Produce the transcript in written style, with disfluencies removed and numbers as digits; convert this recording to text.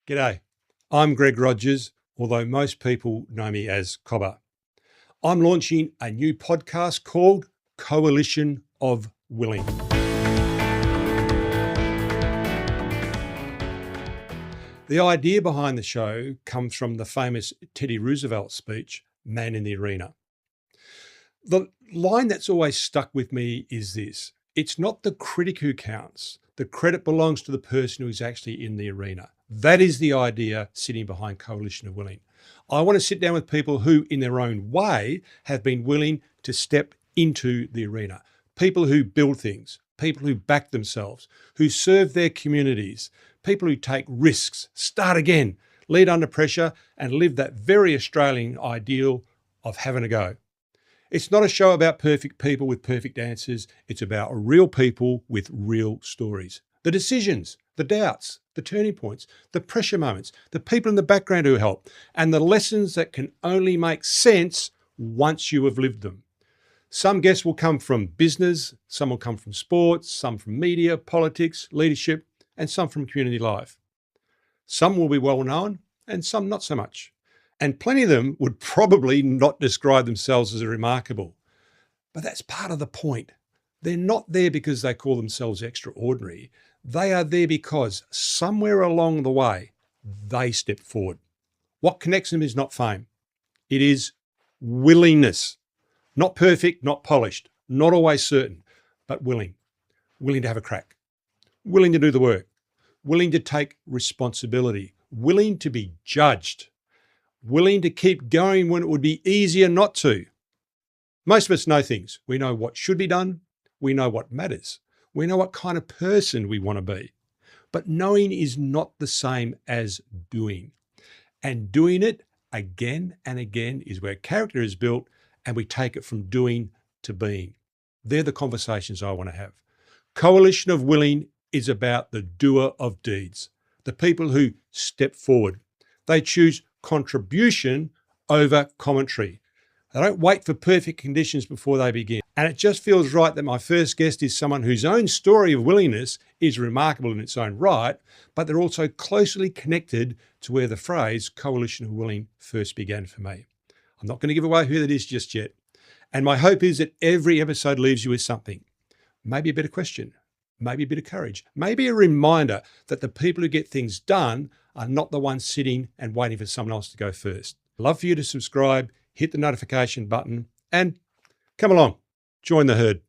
G'day, I'm Greg Rogers, although most people know me as Cobber. I'm launching a new podcast called Coalition of Willing. The idea behind the show comes from the famous Teddy Roosevelt speech, Man in the Arena. The line that's always stuck with me is this: it's not the critic who counts. The credit belongs to the person who is actually in the arena. That is the idea sitting behind Coalition of Willing. I want to sit down with people who, in their own way, have been willing to step into the arena. People who build things, people who back themselves, who serve their communities, people who take risks, start again, lead under pressure, and live that very Australian ideal of having a go. It's not a show about perfect people with perfect answers. It's about real people with real stories. The decisions, the doubts, the turning points, the pressure moments, the people in the background who help, and the lessons that can only make sense once you have lived them. Some guests will come from business, some will come from sports, some from media, politics, leadership, and some from community life. Some will be well known and some not so much. And plenty of them would probably not describe themselves as remarkable. But that's part of the point. They're not there because they call themselves extraordinary. They are there because somewhere along the way, they stepped forward. What connects them is not fame. It is willingness. Not perfect, not polished, not always certain, but willing. Willing to have a crack. Willing to do the work. Willing to take responsibility. Willing to be judged. Willing to keep going when it would be easier not to. Most of us know things. We know what should be done. We know what matters. We know what kind of person we want to be. But knowing is not the same as doing. And doing it again and again is where character is built, and we take it from doing to being. They're the conversations I want to have. Coalition of Willing is about the doer of deeds, the people who step forward. They choose contribution over commentary. They don't wait for perfect conditions before they begin. And it just feels right that my first guest is someone whose own story of willingness is remarkable in its own right, but they're also closely connected to where the phrase Coalition of Willing first began for me. I'm not going to give away who that is just yet. And my hope is that every episode leaves you with something. Maybe a bit of question, maybe a bit of courage, maybe a reminder that the people who get things done are not the ones sitting and waiting for someone else to go first. I'd love for you to subscribe, hit the notification button, and come along, join the herd.